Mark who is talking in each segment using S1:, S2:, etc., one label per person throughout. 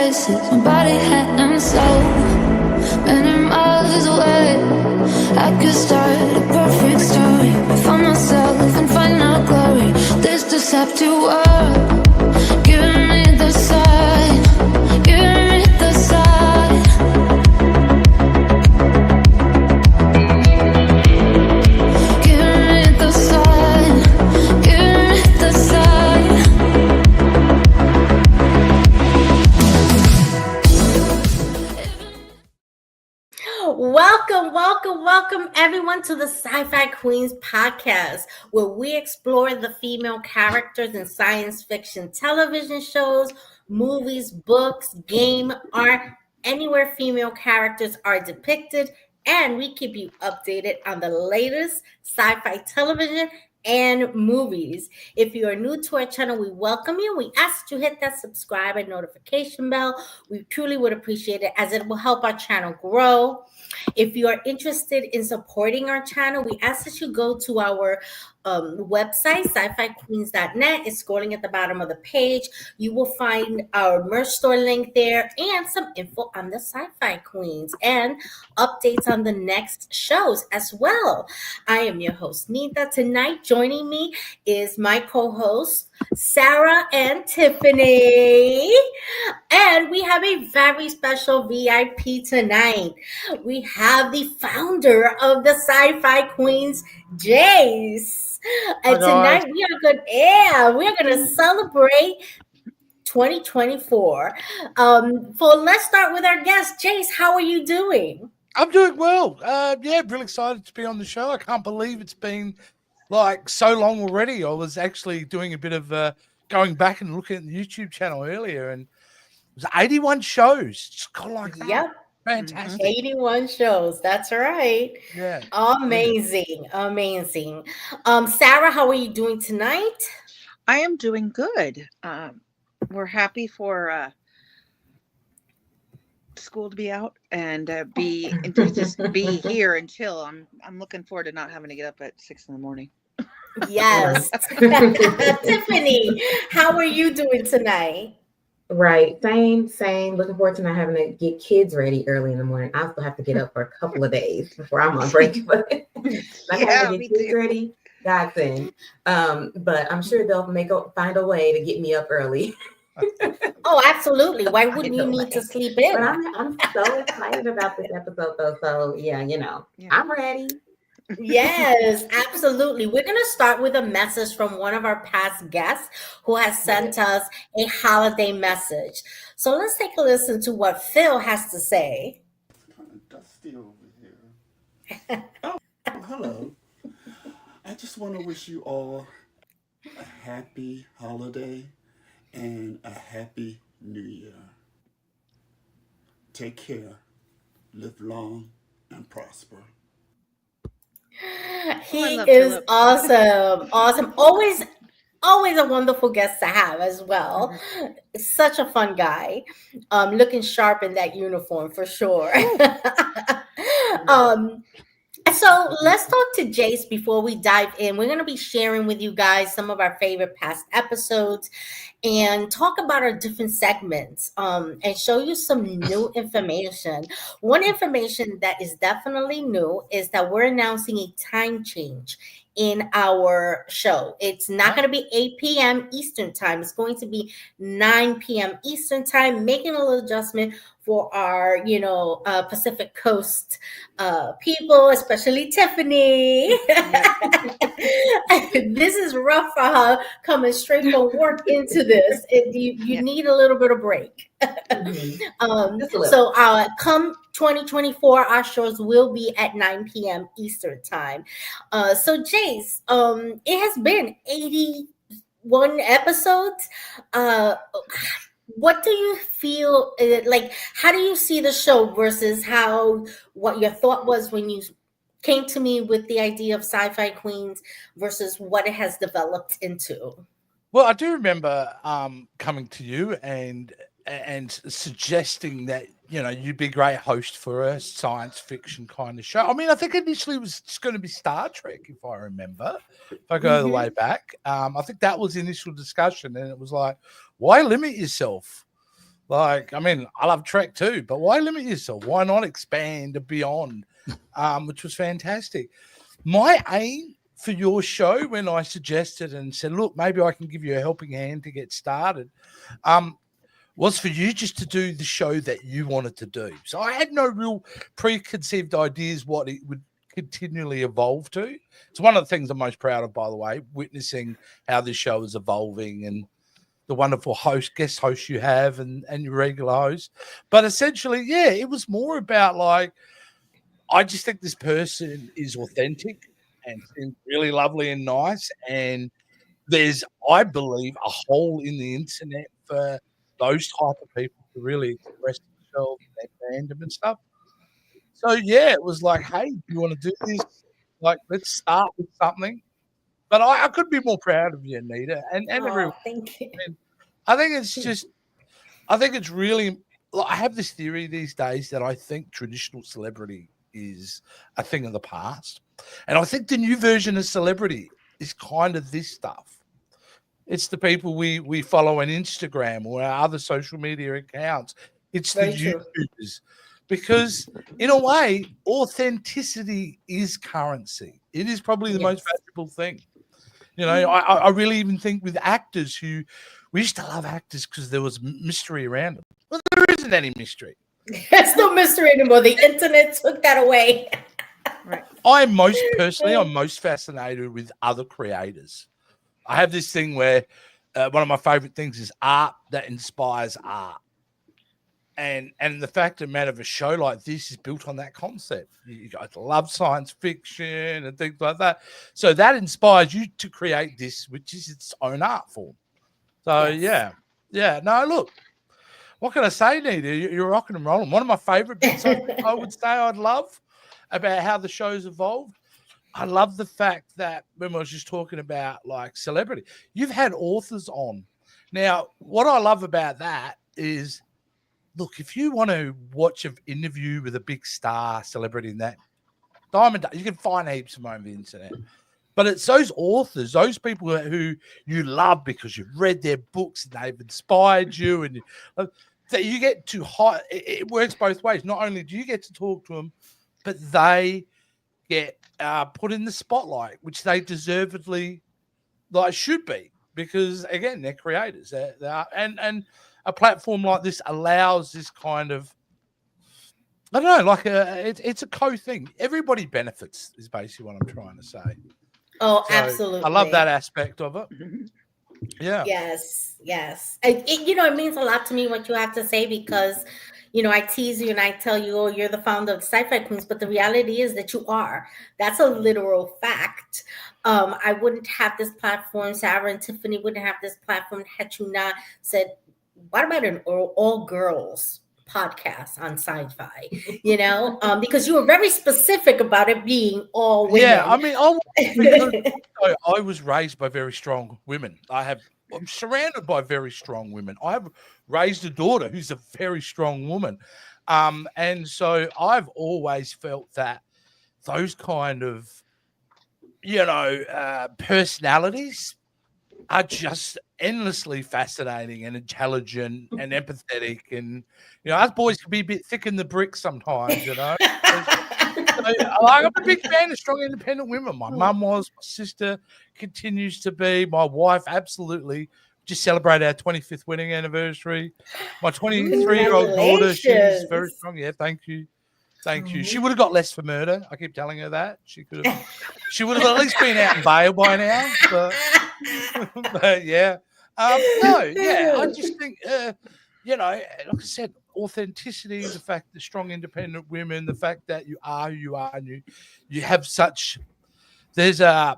S1: faces, my body, head, and soul. Many miles away, I could start a perfect story. Find myself and find out glory. This deceptive world, giving me the sign, giving me the sign. Giving me the sign, giving me the sign.
S2: Welcome everyone to the Sci-Fi Queens podcast, where we explore the female characters in science fiction television shows, movies, books, game, art, anywhere female characters are depicted, and we keep you updated on the latest sci-fi television and movies. If you are new to our channel, we welcome you. We ask you to hit that subscribe and notification bell. We truly would appreciate it, as it will help our channel grow. If you are interested in supporting our channel, we ask that you go to our website, sci-fiqueens.net. It's scrolling at the bottom of the page. You will find our merch store link there and some info on the Sci-Fi Queens and updates on the next shows as well. I am your host, Nita. Tonight, joining me is my co-host, Sarah and Tiffany. And we have a very special VIP tonight. We have the founder of the Sci-Fi Queens, Jace. And tonight we are gonna celebrate 2024. Let's start with our guest, Jace. How are you doing?
S3: I'm doing well. Really excited to be on the show. I can't believe it's been like so long already. I was actually doing a bit of going back and looking at the YouTube channel earlier, and it was 81 shows. Just got like that.
S2: Yep.
S3: Fantastic.
S2: 81 shows. That's right.
S3: Yeah.
S2: Amazing. Sarah, how are you doing tonight?
S4: I am doing good. We're happy for school to be out and just be here and chill. I'm looking forward to not having to get up at 6 a.m.
S2: Yes. Tiffany, how are you doing tonight?
S5: Right. Same. Looking forward to not having to get kids ready early in the morning. I still have to get up for a couple of days before I'm on break. But not having to get kids ready, godsend. But I'm sure they'll find a way to get me up early.
S2: Oh, absolutely. Why wouldn't you need to sleep in?
S5: But I'm so excited about this episode, though. So I'm ready.
S2: Yes, absolutely. We're going to start with a message from one of our past guests who has sent us a holiday message. So let's take a listen to what Phil has to say.
S6: It's kind of dusty over here. Oh, hello. I just want to wish you all a happy holiday and a happy new year. Take care, live long, and prosper.
S2: He is
S4: Philip.
S2: awesome. Always a wonderful guest to have as well. Such a fun guy. Looking sharp in that uniform for sure. So let's talk to Jace before we dive in. We're going to be sharing with you guys some of our favorite past episodes and talk about our different segments and show you some new information. One information that is definitely new is that we're announcing a time change in our show. It's not going to be 8 p.m. Eastern time. It's going to be 9 p.m. Eastern time, making a little adjustment for our, Pacific Coast people, especially Tiffany. This is rough for her coming straight from work into this. You need a little bit of break. So come 2024, our shows will be at 9 p.m. Eastern time. So Jace, it has been 81 episodes. What do you feel like? How do you see the show versus what your thought was when you came to me with the idea of Sci-Fi Queens versus what it has developed into?
S3: Well, I do remember coming to you and suggesting that you'd be a great host for a science fiction kind of show. I mean, I think initially it was just going to be Star Trek, if I remember, if I go the way back. I think that was the initial discussion, and it was like, why limit yourself? Like, I mean, I love Trek too, but why limit yourself? Why not expand beyond? Which was fantastic. My aim for your show, when I suggested and said, look, maybe I can give you a helping hand to get started, was for you just to do the show that you wanted to do. So I had no real preconceived ideas what it would continually evolve to. It's one of the things I'm most proud of, by the way, witnessing how this show is evolving and the wonderful guest hosts you have and your regular host. But essentially, yeah, it was more about like, I just think this person is authentic and seems really lovely and nice. And there's, I believe, a hole in the internet for those type of people to really express themselves and their fandom and stuff. So yeah, it was like, hey, do you want to do this? Like, let's start with something. But I could be more proud of you, Anita, and everyone.
S2: Thank you.
S3: I think it's just, I think it's really, I have this theory these days that I think traditional celebrity is a thing of the past. And I think the new version of celebrity is kind of this stuff. It's the people we follow on Instagram or our other social media accounts. It's the YouTubers. Because in a way, authenticity is currency. It is probably the most valuable thing. You know, I really even think with actors who, we used to love actors because there was mystery around them. Well, there isn't any mystery.
S2: There's no mystery anymore. The internet took that away.
S4: Right.
S3: I'm most fascinated with other creators. I have this thing where one of my favorite things is art that inspires art. And the fact of the matter of a show like this is built on that concept. You guys love science fiction and things like that. So that inspires you to create this, which is its own art form. So, yeah. No, look, what can I say, Nita? You're rocking and rolling. One of my favorite bits I would say I'd love about how the show's evolved, I love the fact that when I was just talking about like celebrity, you've had authors on. Now, what I love about that is, look, if you want to watch an interview with a big star celebrity in that, you can find heaps of them over the internet. But it's those authors, those people who you love because you've read their books and they've inspired you, and that you get to it works both ways. Not only do you get to talk to them, but they get put in the spotlight, which they deservedly should be, because again, they're creators. They are, and a platform like this allows this kind of, I don't know, it's a co-thing. Everybody benefits is basically what I'm trying to say.
S2: Oh, so absolutely.
S3: I love that aspect of it. Yeah.
S2: Yes. It means a lot to me what you have to say, because, I tease you and I tell you, oh, you're the founder of the Sci-Fi Queens, but the reality is that you are. That's a literal fact. I wouldn't have this platform. Sarah and Tiffany wouldn't have this platform had you not said, what about an all girls podcast on Sci-Fi? Because you were very specific about it being all women.
S3: Yeah, I mean, I was raised by very strong women. I'm surrounded by very strong women. I have raised a daughter who's a very strong woman. And so I've always felt that those kind of, personalities are just endlessly fascinating and intelligent and empathetic. And, us boys can be a bit thick in the bricks sometimes, I'm a big fan of strong, independent women. My mum was, my sister continues to be, my wife absolutely. Just celebrated our 25th wedding anniversary. My 23-year-old daughter, she's very strong. Yeah, thank you. She would have got less for murder. I keep telling her that. She would have at least been out in bail by now. But yeah. I just think, like I said, authenticity, the fact that strong, independent women, the fact that you are who you are, and you have such, I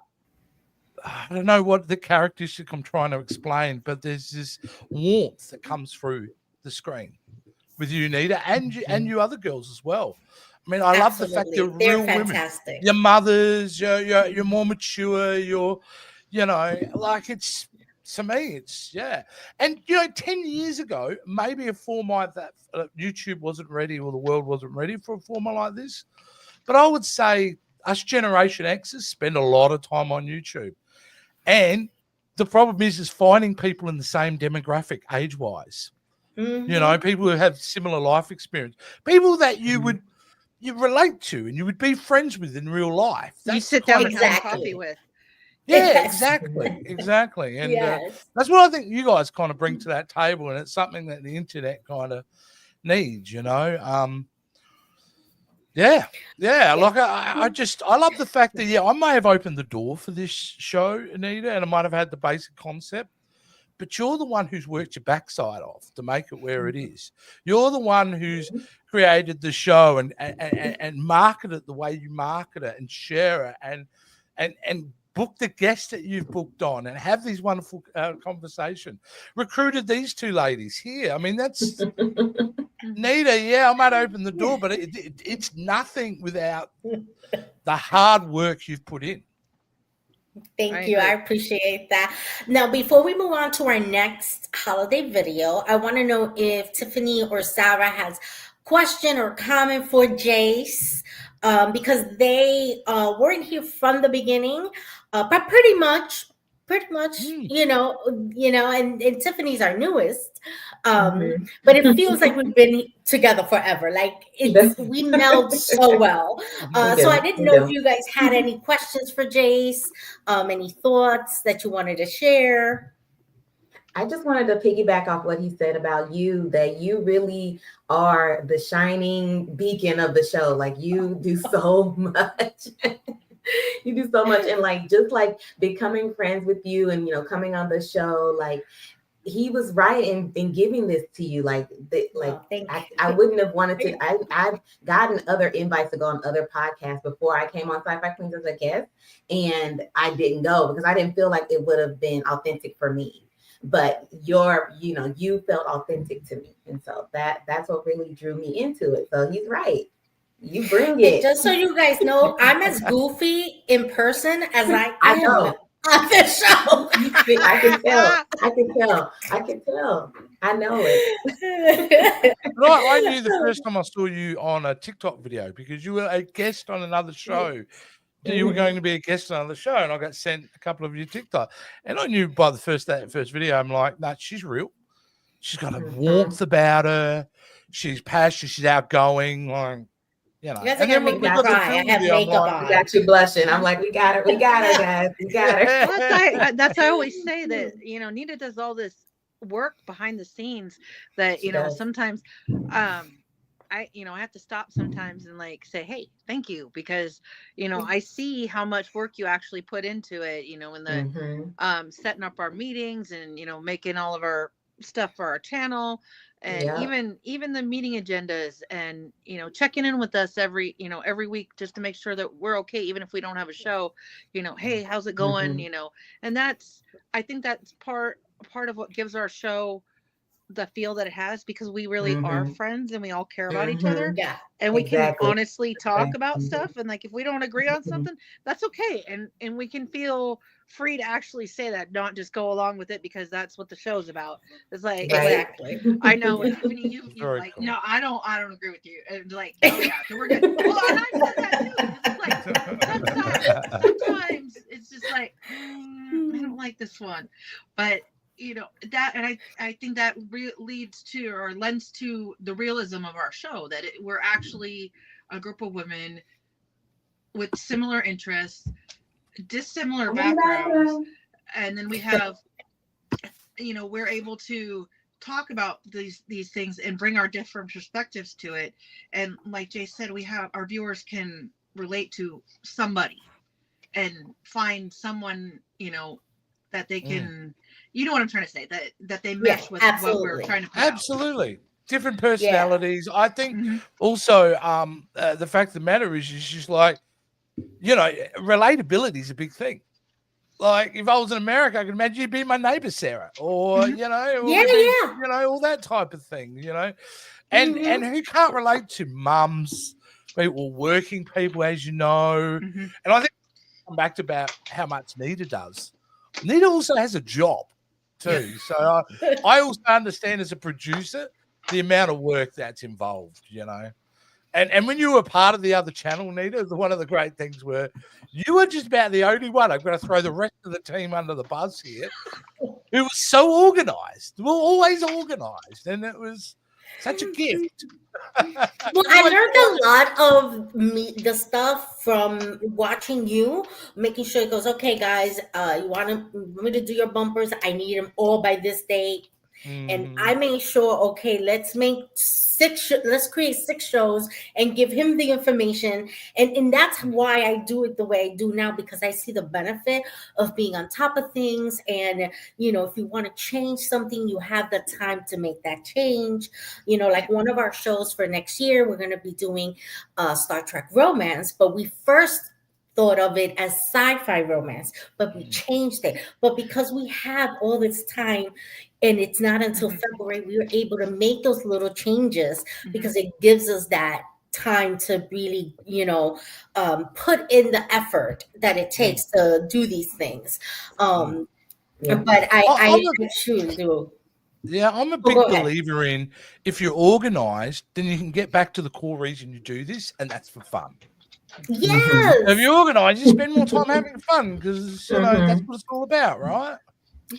S3: don't know what the characteristic I'm trying to explain, but there's this warmth that comes through the screen with you, Nita, and you other girls as well. I mean, I love the fact you're real
S2: fantastic.
S3: Women. Your mothers, you're more mature. It's, to me, it's, yeah. And, 10 years ago, maybe a format that YouTube wasn't ready or the world wasn't ready for a format like this. But I would say us Generation Xers spend a lot of time on YouTube. And the problem is finding people in the same demographic age-wise. You know, people who have similar life experience, people that you relate to and you would be friends with in real life.
S4: You sit down and have
S2: Exactly.
S4: coffee with.
S3: Yeah,
S2: Yes.
S3: exactly. And
S2: Yes.
S3: that's what I think you guys kind of bring to that table, and it's something that the internet kind of needs, you know. Yeah. Like I love the fact that I may have opened the door for this show, Anita, and I might have had the basic concept, but you're the one who's worked your backside off to make it where it is. You're the one who's created the show and market it the way you market it and share it and book the guests that you've booked on and have these wonderful conversation. Recruited these two ladies here. I mean, that's Nita. Yeah, I might open the door, but it's nothing without the hard work you've put in.
S2: Thank you. I appreciate that. Now, before we move on to our next holiday video, I want to know if Tiffany or Sarah has question or comment for Jace, because they weren't here from the beginning, but pretty much, you know, and Tiffany's our newest, but it feels like we've been together forever. Like we meld so well. So I didn't know if you guys had any questions for Jace, any thoughts that you wanted to share.
S5: I just wanted to piggyback off what he said about you, that you really are the shining beacon of the show. Like you do so much. You do so much. And like, just like becoming friends with you and, you know, coming on the show, like he was right in giving this to you. Like, I wouldn't have wanted to. I've gotten other invites to go on other podcasts before I came on Sci-Fi Queens as a guest, and I didn't go because I didn't feel like it would have been authentic for me. But you felt authentic to me. And so that's what really drew me into it. So he's right. You bring it.
S2: Just so you guys know, I'm as goofy in person as I am
S5: know.
S2: on the show.
S5: I can tell. I know it.
S3: I knew the first time I saw you on a TikTok video because you were a guest on another show. You were going to be a guest on the show, and I got sent a couple of your TikTok. And I knew by the first video, I'm like, nah, she's real. She's got a warmth about her. She's passionate. She's outgoing. Like, you know.
S2: You guys are gonna make me cry. I have makeup on.
S5: Got you blushing. I'm like, we got her, guys. We got her.
S4: That's I always say that, you know, Nita does all this work behind the scenes that, you know, sometimes I have to stop sometimes and like say, hey, thank you, because, you know, I see how much work you actually put into it, you know, in the setting up our meetings and, you know, making all of our stuff for our channel and even the meeting agendas and, you know, checking in with us every week just to make sure that we're okay, even if we don't have a show, you know, hey, how's it going? You know, and I think that's part of what gives our show the feel that it has, because we really are friends and we all care about each other, and we can honestly talk about stuff, and like if we don't agree on something, that's okay, and we can feel free to actually say that, not just go along with it because that's what the show's about. It's like, exactly. I know, Tiffany, you like, cool. No, I don't agree with you, and like, oh yeah, so we're good. Well, and I said that too. It's like sometimes it's just like I don't like this one, but you know that, and I think that leads to or lends to the realism of our show, that we're actually a group of women with similar interests, dissimilar backgrounds, and then we have, you know, we're able to talk about these things and bring our different perspectives to it, and like Jay said, we have our viewers can relate to somebody and find someone, you know, that they can you know what I'm trying to say, that they mesh with what we're trying to put
S3: out. Different personalities. I think also the fact of the matter is just like, you know, relatability is a big thing. Like if I was in America, I could imagine you'd be my neighbor, Sarah, or you know, you know, all that type of thing, you know, and who can't relate to mums, people, working people, as you know, and I think come back to about how much Nita does. Nita also has a job too, so I also understand as a producer the amount of work that's involved, you know. And when you were part of the other channel, Nita, one of the great things were you were just about the only one. I'm going to throw the rest of the team under the bus here. It was so organized. We were always organized, and it was such a gift.
S2: Well, I learned a lot of the stuff from watching you, making sure it goes, okay, guys, you want me to do your bumpers? I need them all by this date. And I made sure, okay, let's create 6 shows and give him the information. And that's why I do it the way I do now, because I see the benefit of being on top of things. And, if you want to change something, you have the time to make that change. Like one of our shows for next year, we're going to be doing Star Trek romance, but we first thought of it as sci-fi romance, but we changed it. But because we have all this time, and it's not until February we were able to make those little changes, because it gives us that time to really, put in the effort that it takes to do these things. But I truly do.
S3: Yeah, I'm a big believer in, if you're organized, then you can get back to the core reason you do this, and that's for fun.
S2: Yes.
S3: If you're organized, you spend more time having fun, because that's what it's all about, right?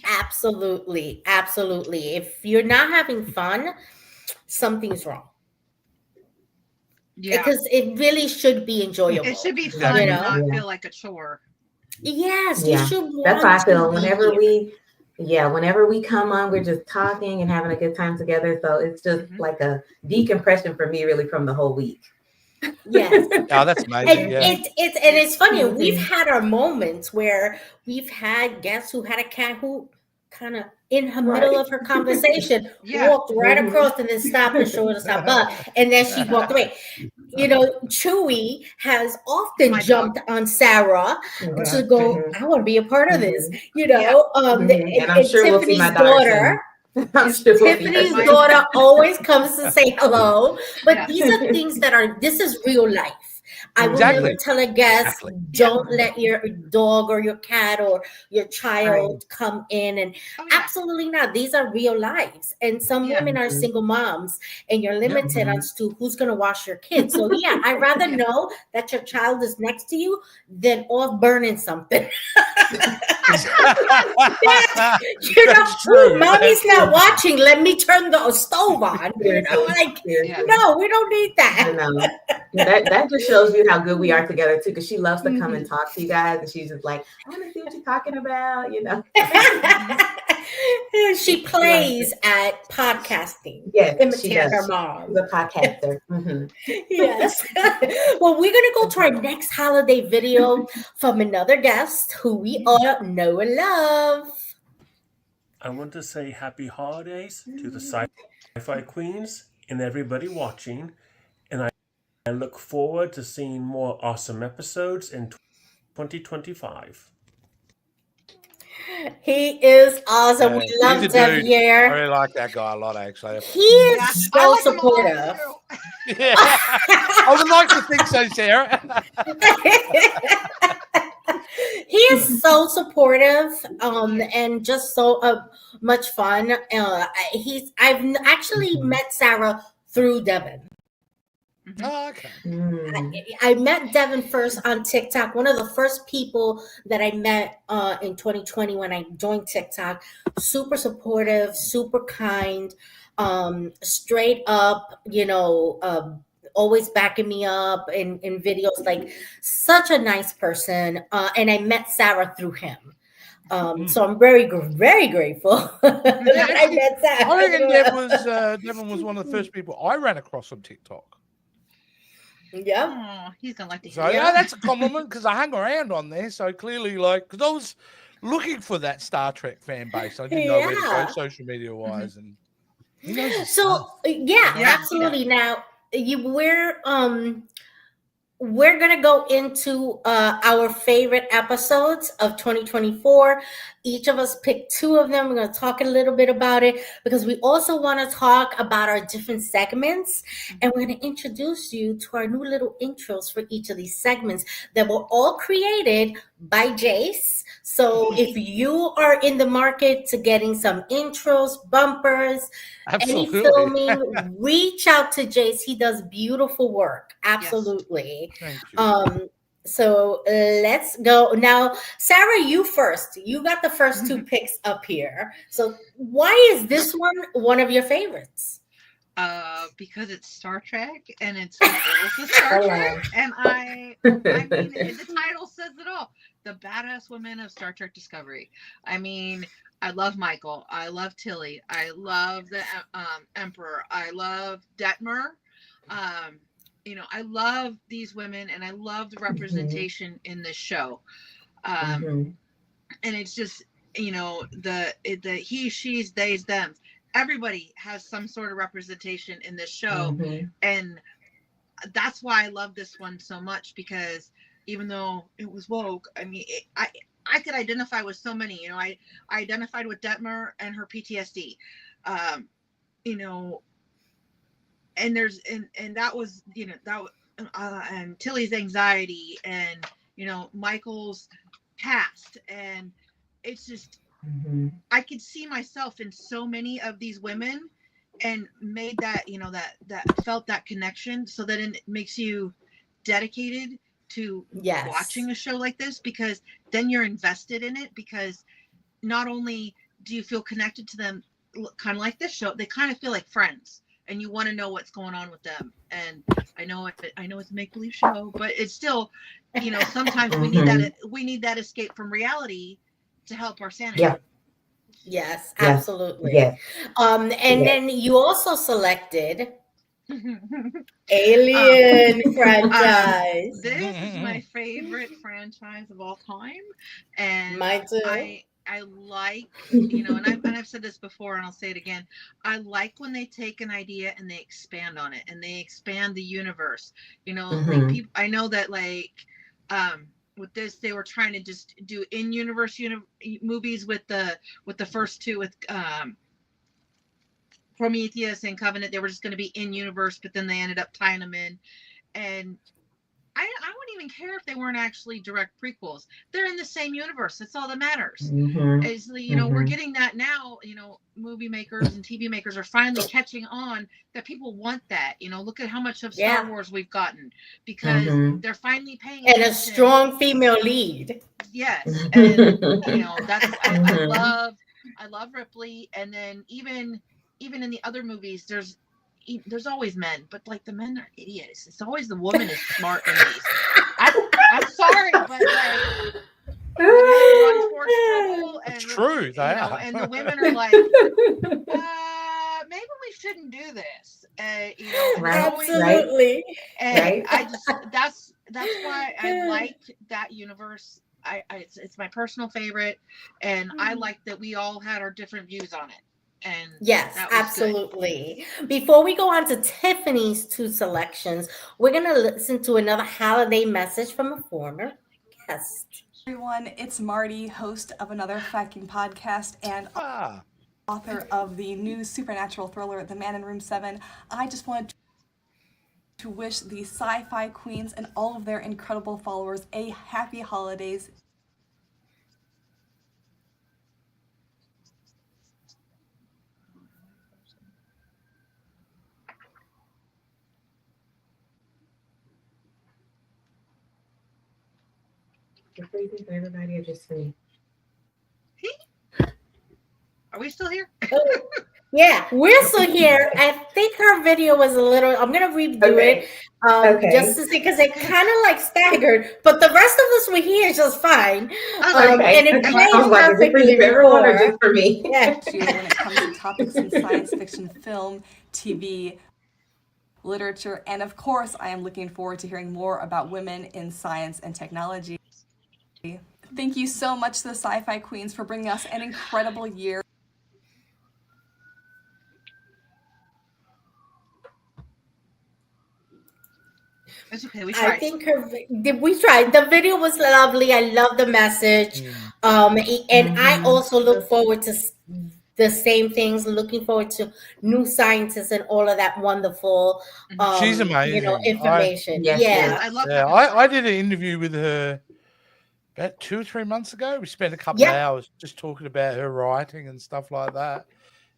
S2: Absolutely. If you're not having fun, something's wrong.
S4: Yeah,
S2: because it really should be enjoyable.
S4: It should be fun and not feel like a chore.
S2: Yes, you should.
S5: That's how I feel whenever we come on, we're just talking and having a good time together. So it's just like a decompression for me, really, from the whole week.
S2: Yes.
S3: Oh, that's amazing.
S2: It's funny. We've had our moments where we've had guests who had a cat who kind of in her middle of her conversation walked right across and then stopped and showed us her butt, and then she walked away. Chewy has often jumped on Sarah to go, I want to be a part of this, and I'm sure we'll see my daughter. Tiffany's daughter always comes to say hello, but these are things this is real life. I will never tell a guest, don't let your dog or your cat or your child come in. And absolutely not. These are real lives. And some women are single moms, and you're limited as to who's going to wash your kids. So I'd rather know that your child is next to you than off burning something. Mommy's not watching. Let me turn the stove on. No, we don't need that.
S5: That just shows you how good we are together too, because she loves to come and talk to you guys, and she's just like, I want to see what you're talking about,
S2: She plays at podcasting.
S5: Yes,
S2: imitating her mom.
S5: The podcaster.
S2: Yes. Well, we're gonna go to our next holiday video from another guest who we all know and love.
S7: I want to say happy holidays to the Sci-Fi Queens and everybody watching, and I look forward to seeing more awesome episodes in 2025.
S2: He is awesome. We love Xavier.
S3: I really like that guy a lot, actually.
S2: He is so supportive.
S3: I would like to think so, Sarah.
S2: He is so supportive, and just so much fun. I've actually met Sarah through Devin.
S3: Oh, okay.
S2: I met Devin first on TikTok. One of the first people that I met in 2020 when I joined TikTok. Super supportive, super kind, straight up, always backing me up in videos. Like, such a nice person. And I met Sarah through him. So I'm very, very grateful that I met Sarah.
S3: I reckon Devin was one of the first people I ran across on TikTok.
S2: Yeah,
S4: he's gonna like to hear.
S3: So that's a compliment, because I hung around on there. So clearly, because I was looking for that Star Trek fan base, I didn't know where to go social media wise, and
S2: absolutely. Now we're gonna go into our favorite episodes of 2024. Each of us picked 2 of them. We're going to talk a little bit about it, because we also want to talk about our different segments, and we're going to introduce you to our new little intros for each of these segments that were all created by Jace. So if you are in the market to getting some intros, bumpers, any filming, reach out to Jace. He does beautiful work. Absolutely.
S3: Yes. Thank you.
S2: So let's go now. Sarah, you first. You got the first two picks up here. So why is this one of your favorites?
S4: Because it's Star Trek and it's the oldest Star Trek, and I mean the title says it all. The badass women of Star Trek Discovery. I mean, I love Michael. I love Tilly. I love the Emperor. I love Detmer. I love these women, and I love the representation in this show. And it's just the he, she's, they's, them. Everybody has some sort of representation in this show, and that's why I love this one so much, because even though it was woke, I mean, I could identify with so many. I identified with Detmer and her PTSD, and there's and that was and Tilly's anxiety, and Michael's past, and it's just I could see myself in so many of these women, and made that that felt that connection, so that it makes you dedicated to watching a show like this, because then you're invested in it, because not only do you feel connected to them, kind of like this show, they kind of feel like friends, and you want to know what's going on with them. And I know it's a make-believe show, but it's still, sometimes we need that escape from reality to help our sanity.
S5: Yeah.
S2: Yes, absolutely.
S5: Yes.
S2: Then you also selected Alien franchise.
S4: This is my favorite franchise of all time, and
S2: mine too.
S4: I like, and I've said this before, and I'll say it again. I like when they take an idea and they expand on it, and they expand the universe. Like people, I know that with this, they were trying to just do in-universe movies with the first two, with Prometheus and Covenant. They were just going to be in-universe, but then they ended up tying them in, and I wouldn't even care if they weren't actually direct prequels. They're in the same universe. That's all that matters. Is we're getting that now. Movie makers and TV makers are finally catching on that people want that. Look at how much of Star Wars we've gotten, because they're finally paying attention.
S2: And a strong female lead.
S4: Yes, and that's I love Ripley, and then even in the other movies, there's always men, but the men are idiots. It's always the woman is smart in these. I'm sorry, but the men run towards trouble, and
S3: it's true,
S4: and the women are like, maybe we shouldn't do this.
S2: Absolutely.
S4: And I just that's why I like that universe. It's my personal favorite, and I like that we all had our different views on it. And
S2: yes, absolutely. Good. Before we go on to Tiffany's two selections, we're going to listen to another holiday message from a former guest.
S8: Everyone, it's Marty, host of another Facking podcast and author of the new supernatural thriller, The Man in Room 7. I just wanted to wish the Sci-Fi Queens and all of their incredible followers a happy holidays.
S5: For everybody, or just for me?
S4: Are we still here?
S2: Yeah, we're still here. I think her video was a little. I'm gonna redo it, just to see, because it kind of staggered. But the rest of us were here just fine. And it plays perfectly
S5: for everyone, or just for me?
S2: Yeah.
S8: When it comes to topics in science fiction, film, TV, literature, and of course, I am looking forward to hearing more about women in science and technology. Thank you so much to the Sci-Fi Queens for bringing us an incredible year.
S4: It's okay. We tried.
S2: I think we tried. The video was lovely. I love the message. And I also look forward to the same things, looking forward to new scientists and all of that wonderful
S3: she's amazing.
S2: Information.
S4: I love her.
S3: I did an interview with her about 2 or 3 months ago. We spent a couple of hours just talking about her writing and stuff like that.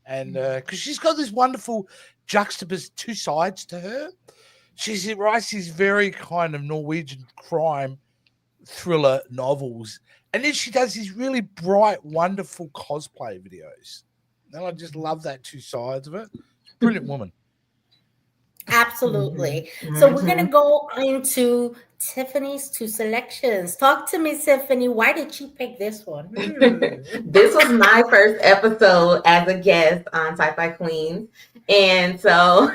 S3: And because she's got this wonderful juxtaposition, two sides to her. She writes these very kind of Norwegian crime thriller novels. And then she does these really bright, wonderful cosplay videos. And I just love that two sides of it. Brilliant woman.
S2: Absolutely. So we're going to go into Tiffany's two selections. Talk to me, Tiffany. Why did you pick this one?
S5: This was my first episode as a guest on Sci-Fi Queens. And so,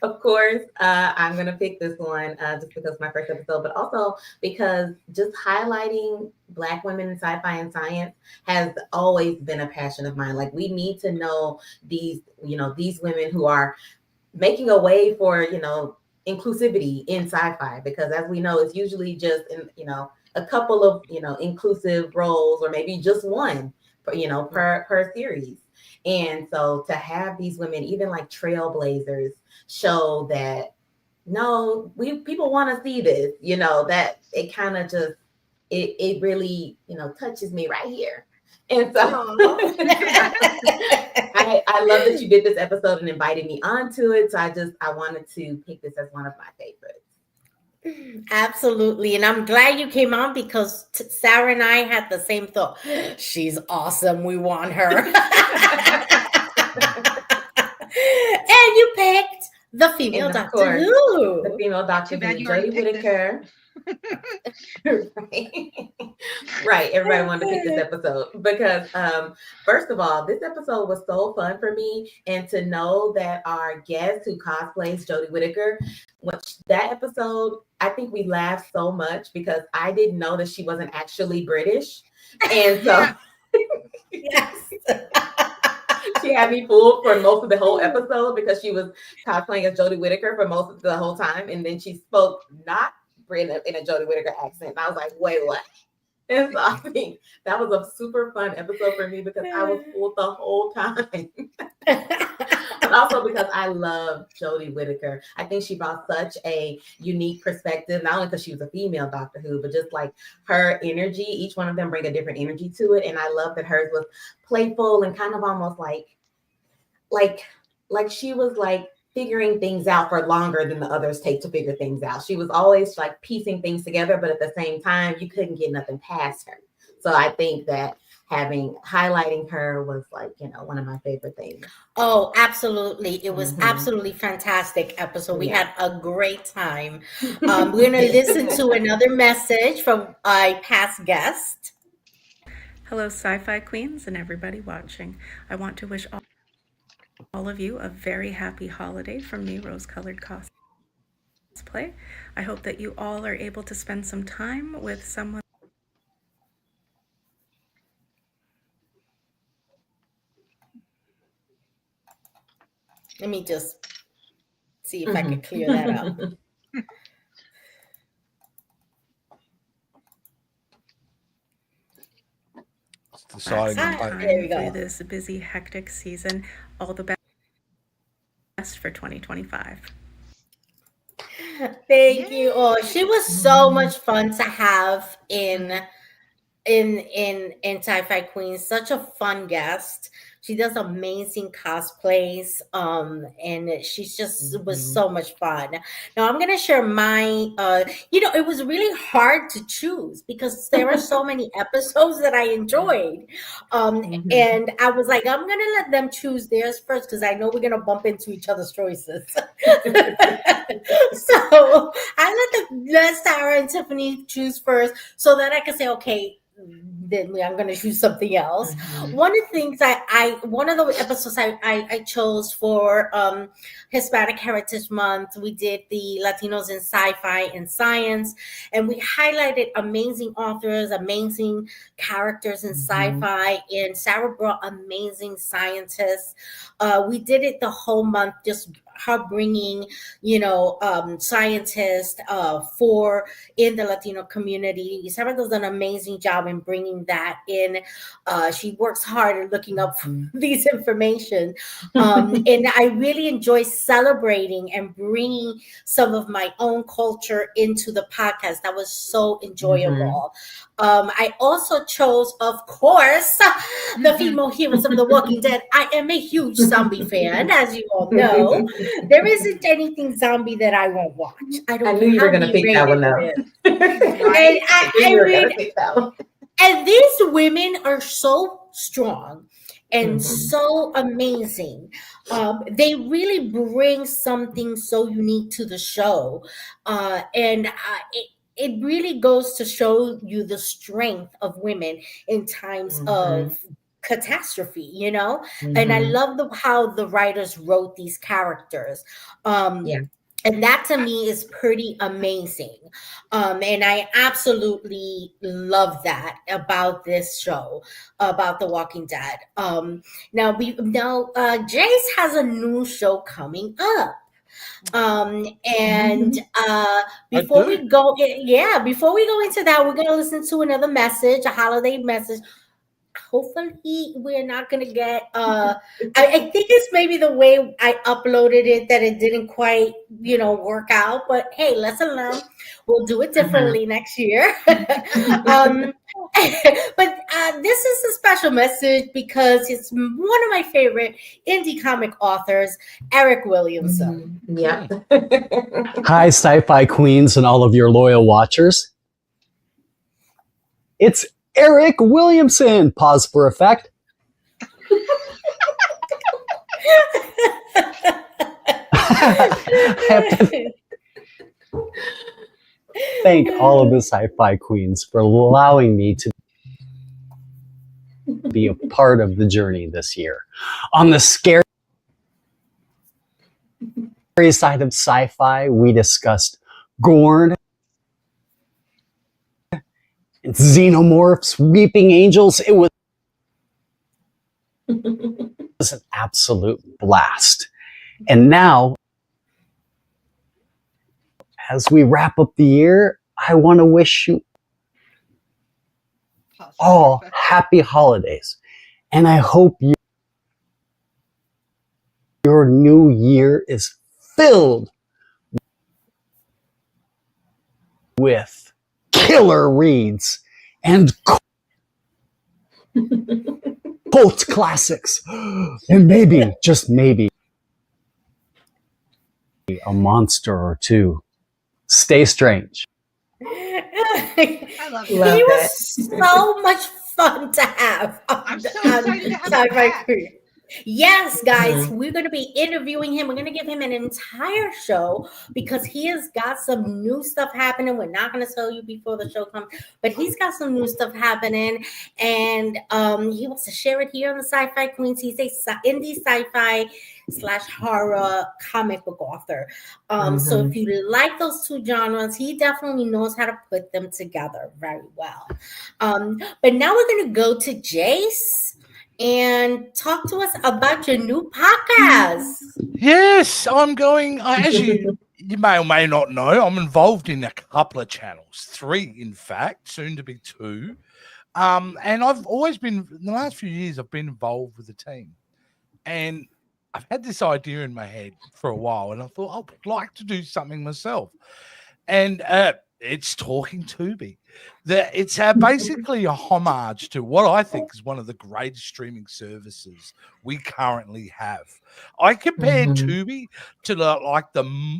S5: of course, I'm going to pick this one just because it's my first episode, but also because just highlighting Black women in sci-fi and science has always been a passion of mine. Like, we need to know these women who are making a way for, inclusivity in sci-fi, because as we know, it's usually just in, a couple of, inclusive roles, or maybe just one, per series. And so to have these women, even like trailblazers, show that no, people want to see this, that it kind of just, it really, touches me right here. And so I love that you did this episode and invited me onto it. So I wanted to pick this as one of my favorites.
S2: Absolutely. And I'm glad you came on, because Sarah and I had the same thought. She's awesome. We want her. And you picked the female Doctor Who.
S5: The female Doctor Who, Jodie Whittaker. Right. Everybody wanted to pick this episode because, first of all, this episode was so fun for me, and to know that our guest who cosplays Jodie Whittaker, that episode, I think we laughed so much because I didn't know that she wasn't actually British, and so yes. She had me fooled for most of the whole episode because she was cosplaying as Jodie Whittaker for most of the whole time, and then she spoke not in a Jodie Whittaker accent. And I was like, wait, what? And so I think that was a super fun episode for me because I was fooled the whole time. But also because I love Jodie Whittaker. I think she brought such a unique perspective, not only because she was a female Doctor Who, but just like her energy. Each one of them bring a different energy to it. And I love that hers was playful and kind of almost like she was like figuring things out for longer than the others take to figure things out. She was always like piecing things together, but at the same time, you couldn't get nothing past her. So I think that highlighting her was like, one of my favorite things.
S2: Oh, absolutely. It was absolutely fantastic episode. We had a great time. We're going to listen to another message from a past guest.
S9: Hello, Sci-Fi Queens and everybody watching. I want to wish all of you a very happy holiday from me, Rose Colored Cosplay. I hope that you all are able to spend some time with someone.
S2: Let me just see if I can clear that up.
S9: There we go. For this busy, hectic season. All the best for 2025.
S2: Thank you. Oh, she was so much fun to have in Sci-Fi Queens. Such a fun guest. She does amazing cosplays, and she's just was so much fun. Now I'm gonna share my. It was really hard to choose because there were so many episodes that I enjoyed, and I was like, I'm gonna let them choose theirs first because I know we're gonna bump into each other's choices. So I let Sarah and Tiffany choose first, so that I can say, okay, then I'm going to choose something else. One of the things one of the episodes I chose for Hispanic Heritage Month, we did the Latinos in Sci-Fi and Science, and we highlighted amazing authors, amazing characters in sci-fi, and Sarah brought amazing scientists. We did it the whole month, just her bringing, scientists in the Latino community. Sarah does an amazing job in bringing that in. She works hard at looking up these information. And I really enjoy celebrating and bringing some of my own culture into the podcast. That was so enjoyable. I also chose, of course, the female heroes of The Walking Dead. I am a huge zombie fan, as you all know. There isn't anything zombie that I won't watch. I don't
S5: I
S2: care
S5: knew you
S2: how
S5: were going to pick that one, though.
S2: And I mean, and these women are so strong and so amazing. They really bring something so unique to the show. It really goes to show you the strength of women in times of catastrophe, you know? And I love how the writers wrote these characters. And that to me is pretty amazing. And I absolutely love that about this show, about The Walking Dead. Now Jace has a new show coming up. Before we go into that, we're gonna listen to another message, a holiday message. Hopefully we're not gonna get I think it's maybe the way I uploaded it that it didn't quite work out, but hey, lesson learned. We'll do it differently next year. But this is a special message because it's one of my favorite indie comic authors, Eric Williamson.
S5: Yeah.
S10: Hi, Sci-Fi Queens and all of your loyal watchers. It's Eric Williamson. Pause for effect. I have to thank all of the Sci-Fi Queens for allowing me to be a part of the journey this year. On the scary side of sci-fi, we discussed Gorn, xenomorphs, weeping angels. It was an absolute blast. And now, as we wrap up the year, I want to wish you all happy holidays. And I hope your new year is filled with killer reads and cult classics, and maybe, just maybe, a monster or two. Stay strange.
S2: I love he was so much fun to have. I'm so excited to have Sci-Fi Queen. Yes, guys, we're going to be interviewing him. We're going to give him an entire show because he has got some new stuff happening. We're not going to tell you before the show comes, but he's got some new stuff happening, and he wants to share it here on the Sci-Fi Queens. He's a indie sci-fi / horror comic book author. So if you like those two genres, he definitely knows how to put them together very well. But now we're going to go to Jace and talk to us about your new podcast.
S3: Yes, I'm going. As you may or may not know, I'm involved in a couple of channels, 3 in fact, soon to be 2. And I've always been, in the last few years, I've been involved with the team. And I've had this idea in my head for a while, and I thought I'd like to do something myself. And it's Talking Tubi. It's basically a homage to what I think is one of the greatest streaming services we currently have. I compared Tubi to the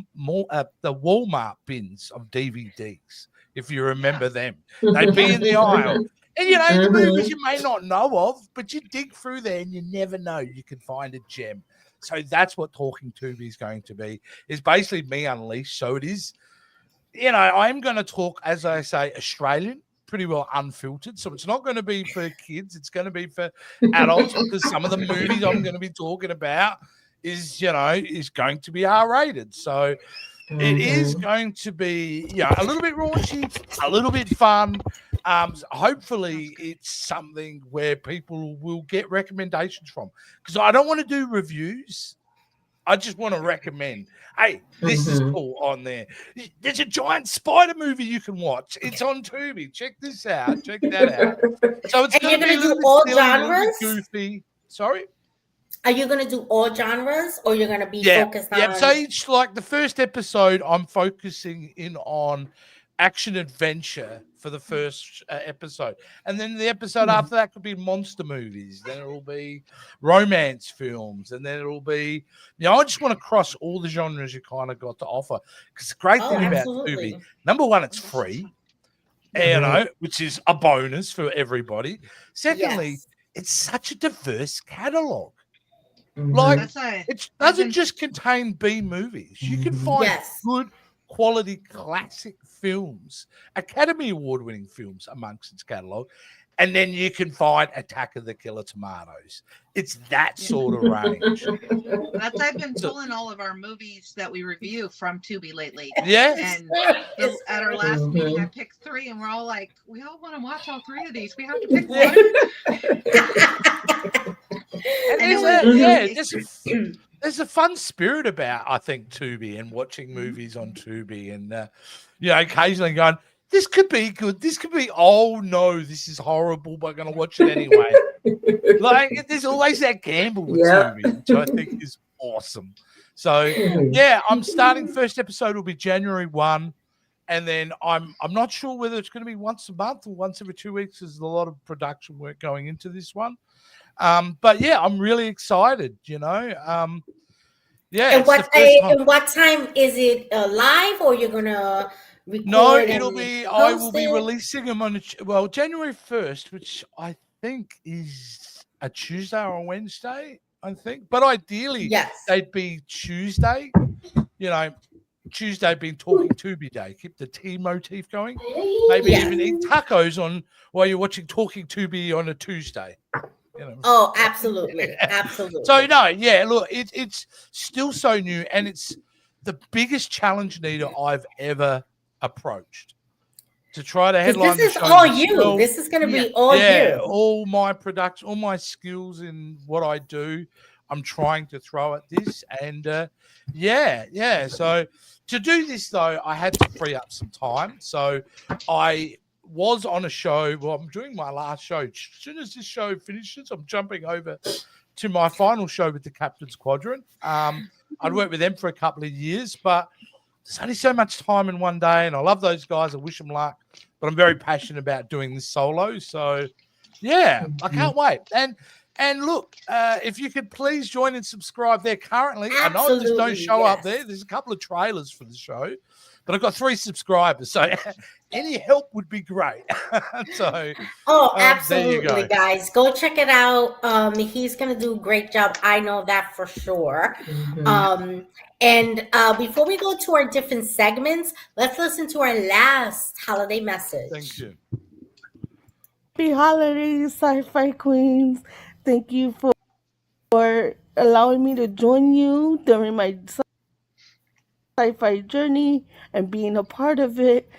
S3: Walmart bins of DVDs, if you remember them. They'd be in the aisle. And, the movies you may not know of, but you dig through there and you never know. You can find a gem. So that's what Talking Tubi is going to be. It's basically me unleashed. So it is, I'm going to talk, as I say, Australian, pretty well unfiltered. So it's not going to be for kids. It's going to be for adults because some of the movies I'm going to be talking about is going to be R-rated. So it is going to be, a little bit raunchy, a little bit fun. Hopefully it's something where people will get recommendations from, because I don't want to do reviews. I just want to recommend, hey, this is cool on there. There's a giant spider movie you can watch. It's on Tubi. Check this out. Check that out. So it's going to be a little bit
S2: all
S3: silly,
S2: genres?
S3: a little bit goofy. Sorry?
S2: Are you going to do all genres, or you're going to be focused on?
S3: Yeah, so each, like the first episode, I'm focusing in on action adventure for the first episode, and then the episode after that could be monster movies. Then it'll be romance films, and then it'll be, I just want to cross all the genres you kind of got to offer. Because the great thing about Tubi, number one, it's free, which is a bonus for everybody. Secondly, it's such a diverse catalog. Like, it doesn't just contain B movies. You can find good quality classic films, Academy Award winning films amongst its catalog, and then you can find Attack of the Killer Tomatoes. It's that sort of range.
S4: I've been pulling all of our movies that we review from Tubi lately.
S3: Yes.
S4: And at our last meeting, I picked 3, and we're all like, we all want to watch all 3 of these. We have to pick one.
S3: There's a fun spirit about, I think, Tubi and watching movies on Tubi, and occasionally going, this could be good. This could be, oh no, this is horrible, but I'm going to watch it anyway. Like, there's always that gamble with Tubi, which I think is awesome. So I'm starting. First episode will be January 1. And then I'm not sure whether it's going to be once a month or once every 2 weeks. There's a lot of production work going into this one. But I'm really excited, And
S2: what time is it live, or you're gonna record?
S3: No, it'll be. I will be releasing them on January 1st, which I think is a Tuesday or a Wednesday. I think, but ideally, they'd be Tuesday. Tuesday being Talking Tubi Day. Keep the T motif going. Maybe even eat tacos on while you're watching Talking Tubi on a Tuesday.
S2: Oh, absolutely. Absolutely.
S3: So look, it's still so new, and it's the biggest challenge, Nita, I've ever approached. To try to headline
S2: this is
S3: the show
S2: all you. This is going to be all you.
S3: All my production, all my skills in what I do, I'm trying to throw at this, and So to do this though, I had to free up some time. So I was on a show. Well, I'm doing my last show. As soon as this show finishes, I'm jumping over to my final show with the Captain's Quadrant. I'd worked with them for a couple of years, but there's only so much time in one day, and I love those guys. I wish them luck, but I'm very passionate about doing this solo. So, I can't wait. And look, if you could please join and subscribe there currently. I know there's no show up there. There's a couple of trailers for the show, but I've got 3 subscribers, so any help would be great.
S2: Absolutely, guys. Go check it out. He's going to do a great job. I know that for sure. And before we go to our different segments, let's listen to our last holiday message.
S3: Thank you.
S11: Happy holidays, Sci-Fi Queens. Thank you for allowing me to join you during my sci-fi journey and being a part of it.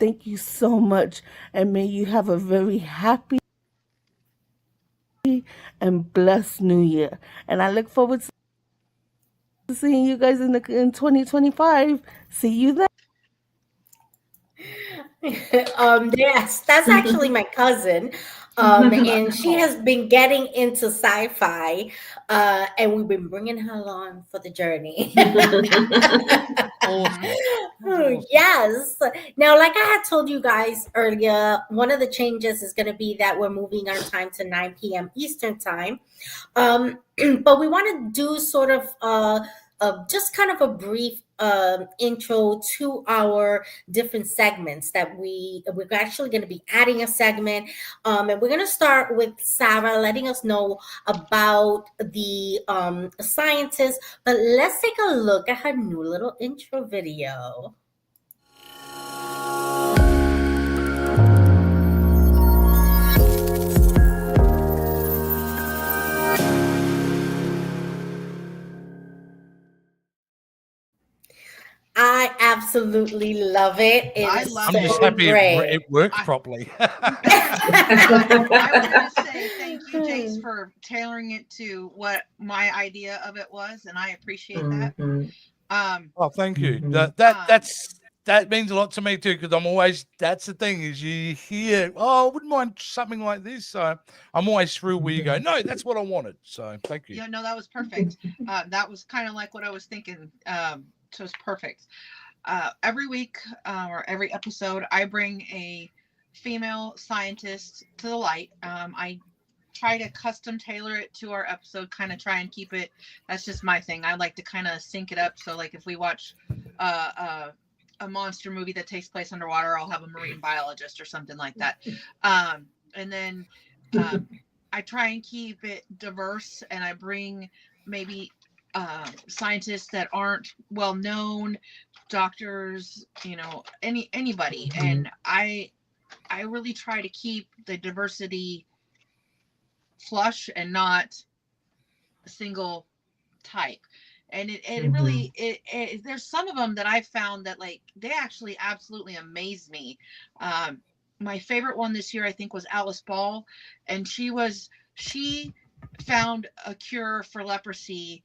S11: Thank you so much, and may you have a very happy and blessed New Year. And I look forward to seeing you guys in 2025. See you then.
S2: Yes, that's actually my cousin. And she has been getting into sci-fi, and we've been bringing her along for the journey. Yes. Now, like I had told you guys earlier, one of the changes is going to be that we're moving our time to 9 p.m. Eastern time. But we want to do sort of just kind of a brief intro to our different segments that we're actually going to be adding a segment, and we're going to start with Sarah letting us know about the scientists. But let's take a look at her new little intro video. I absolutely love it.
S3: I'm just happy it worked properly.
S4: I want to say thank you, Jace, for tailoring it to what my idea of it was, and I appreciate that.
S3: Thank you. That means a lot to me too, because I'm always, that's the thing, is you hear, I wouldn't mind something like this. So I'm always thrilled where you go, no, that's what I wanted. So thank you.
S4: Yeah, no, that was perfect. That was kind of like what I was thinking. So it's perfect.
S12: every week or every episode, I bring a female scientist to the light. I try to custom tailor it to our episode, kind of try and keep it. That's just my thing. I like to kind of sync it up. So like if we watch a monster movie that takes place underwater, I'll have a marine biologist or something like that. And then I try and keep it diverse, and I bring maybe scientists that aren't well known, doctors, anybody. And I really try to keep the diversity flush and not a single type. And it really there's some of them that I found that like they actually absolutely amaze me. My favorite one this year I think was Alice Ball, and she found a cure for leprosy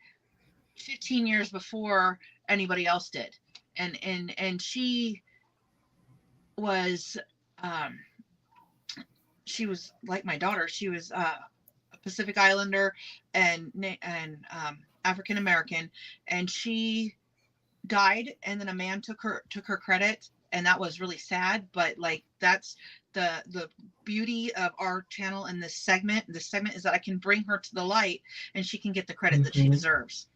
S12: 15 years before anybody else did. And she was like my daughter. She was a Pacific Islander and African American, and she died, and then a man took her credit, and that was really sad. But like that's the beauty of our channel and this segment. This segment is that I can bring her to the light, and she can get the credit that she deserves.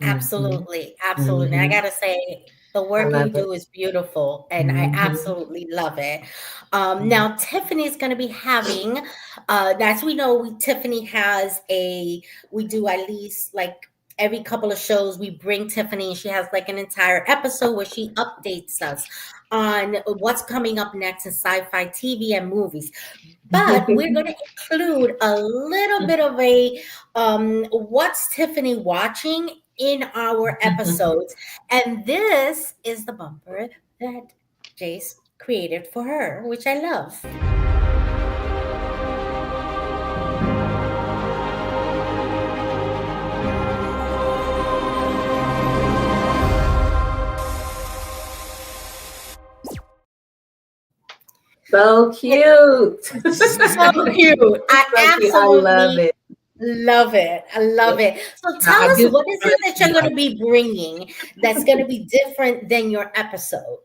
S2: Absolutely. I gotta say, the work you do is beautiful, and I absolutely love it. Now Tiffany's going to be having, as we know, Tiffany has we do at least like every couple of shows, we bring Tiffany, and she has like an entire episode where she updates us on what's coming up next in sci-fi TV and movies. But we're going to include a little bit of a what's Tiffany watching in our episodes. And this is the bumper that Jace created for her, which I love.
S5: So cute.
S2: So cute. I absolutely love it. I love it. So tell us, what is it that you're going to be bringing that's going to be different than your episode?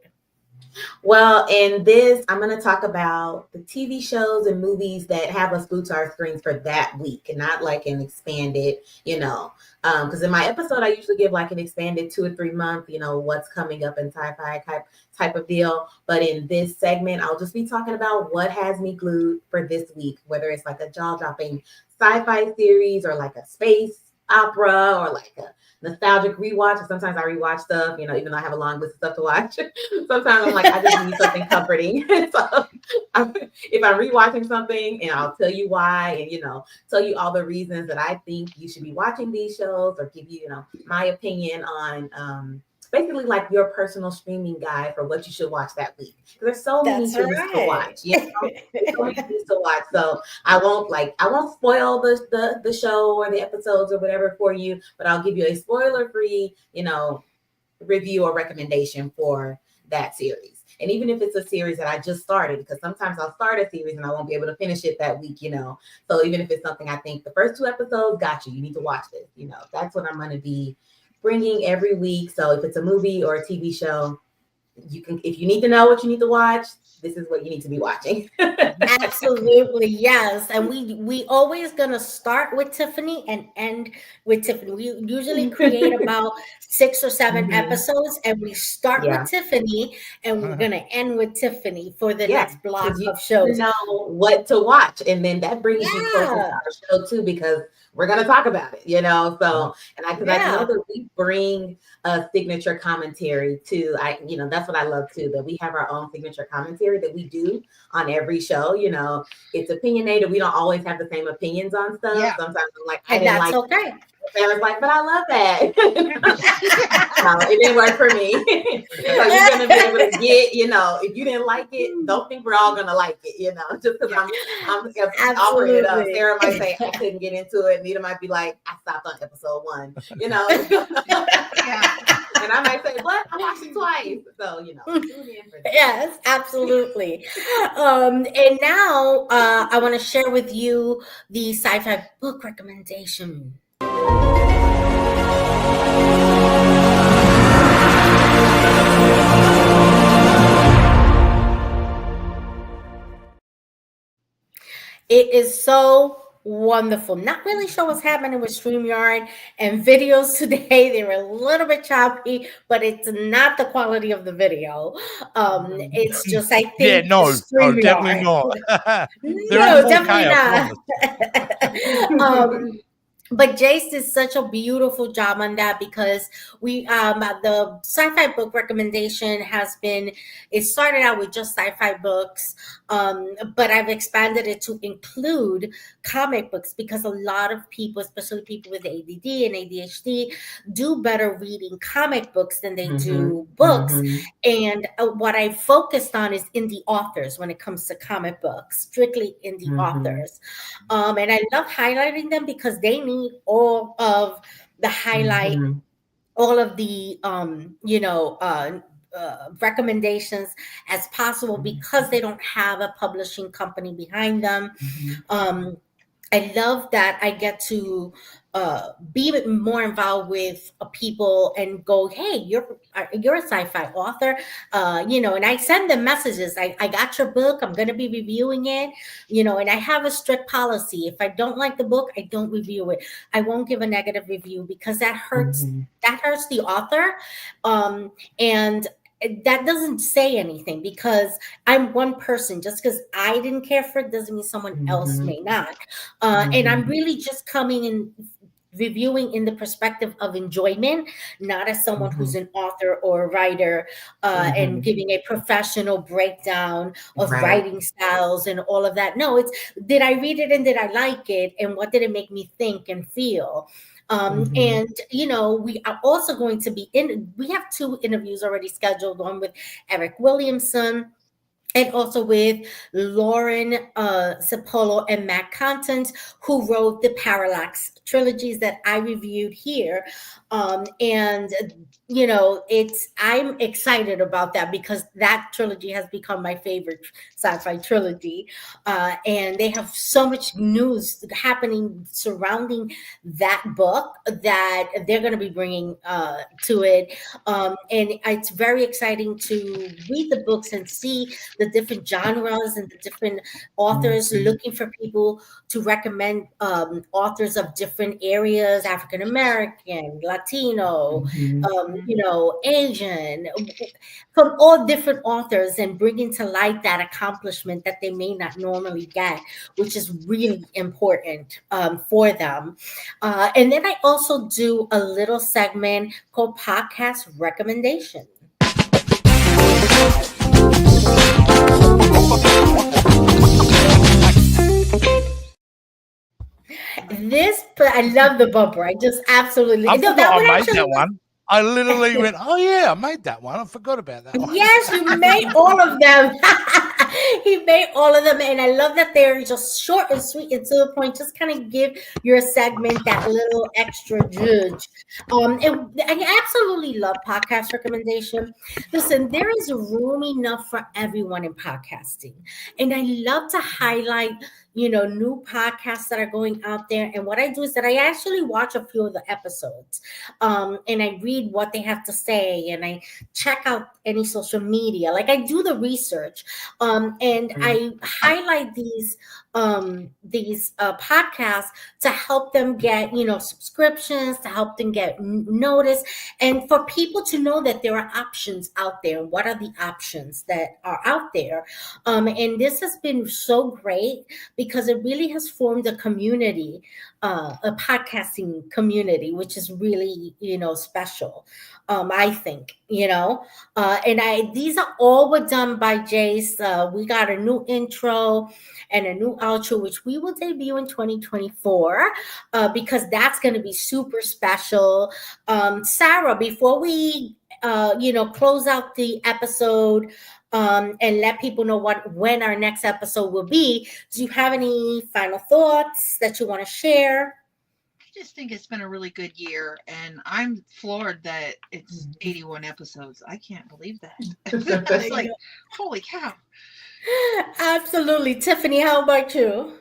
S5: Well, in this, I'm going to talk about the TV shows and movies that have us glued to our screens for that week, and not like an expanded, because in my episode, I usually give like an expanded 2 or 3 month, what's coming up in sci-fi type of deal. But in this segment, I'll just be talking about what has me glued for this week, whether it's like a jaw-dropping sci-fi series or like a space opera or like a nostalgic rewatch. Sometimes I rewatch stuff, even though I have a long list of stuff to watch. Sometimes I'm like, I just need something comforting. So if I'm rewatching something, and I'll tell you why, and tell you all the reasons that I think you should be watching these shows, or give you, my opinion on basically like your personal streaming guide for what you should watch that week. There's so many things to watch. So many things to watch. So I won't spoil the show or the episodes or whatever for you, but I'll give you a spoiler-free, review or recommendation for that series. And even if it's a series that I just started, because sometimes I'll start a series and I won't be able to finish it that week, So even if it's something I think the first 2 episodes, you need to watch this, that's what I'm going to be bringing every week. So if it's a movie or a TV show, if you need to know what you need to watch, this is what you need to be watching.
S2: Absolutely, yes. And we always gonna start with Tiffany and end with Tiffany. We usually create about 6 or 7 episodes, and we start with Tiffany, and we're gonna end with Tiffany for the next block of shows.
S5: You know what to watch, and then that brings you closer to our show too, because we're gonna talk about it, So, and I know that we bring a signature commentary too. That's what I love too, that we have our own signature commentary that we do on every show. It's opinionated. We don't always have the same opinions on stuff. Yeah. Sometimes I'm like, I didn't like
S2: okay.
S5: And I was like, but I love that. No, it didn't work for me. So you're gonna be able to get, if you didn't like it, don't think we're all gonna like it, just because I'm offering it up. Sarah might say I couldn't get into it. Nita might be like, I stopped on episode 1, And I might say, what? I watched it twice. So, tune in for that.
S2: Yes, absolutely. And now I want to share with you the sci-fi book recommendation. It is so wonderful. Not really sure what's happening with StreamYard and videos today. They were a little bit choppy, but it's not the quality of the video. It's just, I
S3: Yeah,
S2: think,
S3: no, definitely
S2: StreamYard.
S3: not. They're in
S2: No,
S3: 4K,
S2: definitely
S3: I
S2: not.
S3: promise.
S2: But Jace did such a beautiful job on that because the sci-fi book recommendation has been, it started out with just sci-fi books, but I've expanded it to include comic books because a lot of people, especially people with ADD and ADHD, do better reading comic books than they do books. And what I focused on is indie authors when it comes to comic books, strictly indie authors. And I love highlighting them because they need all of the highlight, all of the recommendations as possible because they don't have a publishing company behind them. Um, I love that I get to be more involved with people and go, hey, you're a sci-fi author, and I send them messages. I got your book. I'm going to be reviewing it, and I have a strict policy. If I don't like the book, I don't review it. I won't give a negative review because that hurts. That hurts the author, and that doesn't say anything because I'm one person. Just because I didn't care for it doesn't mean someone else may not. And I'm really just coming and reviewing in the perspective of enjoyment, not as someone who's an author or a writer, and giving a professional breakdown of writing styles and all of that. No, it's, did I read it and did I like it? And what did it make me think and feel? And we are also going to be we have 2 interviews already scheduled, one with Eric Williamson and also with Lauren Sapolo and Matt Contant, who wrote the Parallax trilogies that I reviewed here. And I'm excited about that because that trilogy has become my favorite sci-fi trilogy. And they have so much news happening surrounding that book that they're going to be bringing to it. And it's very exciting to read the books and see the different genres and the different authors, looking for people to recommend authors of different areas, African American, Latino, Asian, from all different authors, and bringing to light that accomplishment that they may not normally get, which is really important for them. And then I also do a little segment called Podcast Recommendation. I love the bumper. I just absolutely.
S3: I
S2: No,
S3: forgot I made
S2: actually
S3: that one. I literally went, oh yeah, I made that one. I forgot about that one.
S2: Yes, you made all of them. He made all of them, and I love that they're just short and sweet and to the point. Just kind of give your segment that little extra judge. And I absolutely love podcast recommendation. Listen, there is room enough for everyone in podcasting, and I love to highlight new podcasts that are going out there. And what I do is that I actually watch a few of the episodes, and I read what they have to say, and I check out any social media. Like, I do the research, and I highlight these podcasts to help them get subscriptions, to help them get noticed, and for people to know that there are options out there. What are the options that are out there? And this has been so great because it really has formed a community, a podcasting community, which is really special. I think, and these are all were done by Jace. We got a new intro and a new outro, which we will debut in 2024, because that's going to be super special. Sarah, before we close out the episode, and let people know when our next episode will be, do you have any final thoughts that you want to share?
S12: I just think it's been a really good year, and I'm floored that it's 81 episodes. I can't believe that. It's like, holy cow.
S2: Absolutely. Tiffany, how about you?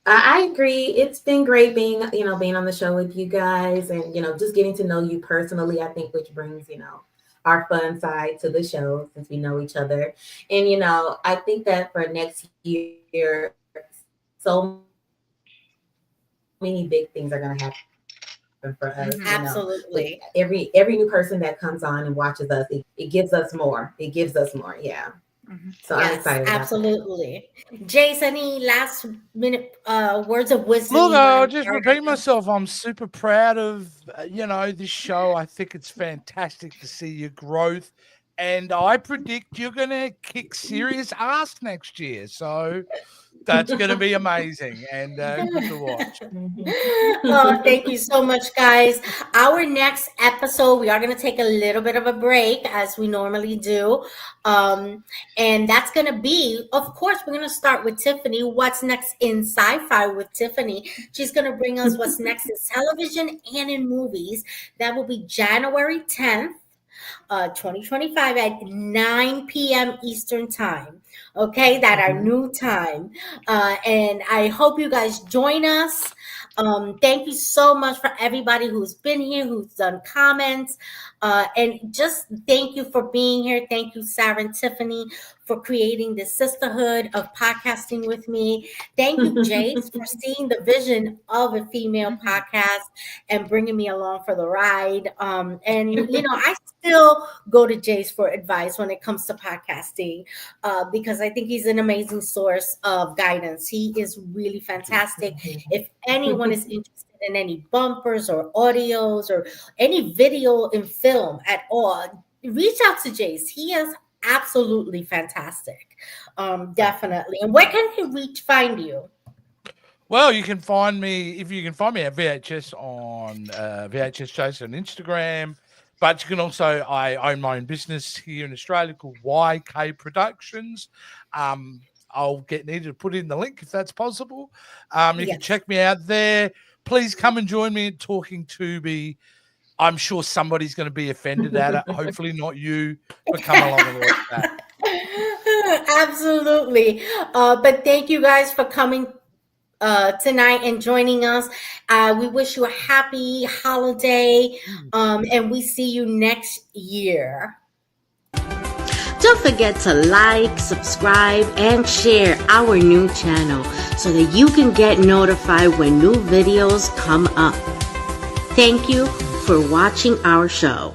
S5: I agree. It's been great being on the show with you guys, and just getting to know you personally. I think which brings our fun side to the show since we know each other. And I think that for next year, so many big things are going to happen for us.
S2: Absolutely.
S5: Every new person that comes on and watches us, it gives us more. It gives us more. Yeah. So
S2: yes,
S5: I'm excited about
S2: absolutely. Jace, any last minute words of wisdom?
S3: Look, I'll just repeat myself. I'm super proud of this show. I think it's fantastic to see your growth, and I predict you're going to kick serious ass next year. So that's going to be amazing and good to watch.
S2: Oh, thank you so much, guys. Our next episode, we are going to take a little bit of a break as we normally do. And that's going to be, of course, we're going to start with Tiffany. What's next in sci-fi with Tiffany? She's going to bring us what's next in television and in movies. That will be January 10th. 2025 at 9 p.m. Eastern time. Okay, that our new time. And I hope you guys join us. Thank you so much for everybody who's been here, who's done comments. And just thank you for being here. Thank you, Sarah and Tiffany, for creating this sisterhood of podcasting with me. Thank you, Jace, for seeing the vision of a female podcast and bringing me along for the ride. And, I still go to Jace for advice when it comes to podcasting because I think he's an amazing source of guidance. He is really fantastic. If anyone is interested in any bumpers or audios or any video and film at all, reach out to Jace. He is absolutely fantastic. Definitely. And where can he find you?
S3: Well, you can find me at VHS on VHS Jason on Instagram. But you can also, I own my own business here in Australia called YK Productions. I'll need to put in the link if that's possible. You can check me out there. Please come and join me in talking to me. I'm sure somebody's going to be offended at it. Hopefully not you, but come along and watch that.
S2: Absolutely. But thank you guys for coming tonight and joining us. We wish you a happy holiday, and we see you next year.
S13: Don't forget to like, subscribe, and share our new channel so that you can get notified when new videos come up. Thank you for watching our show.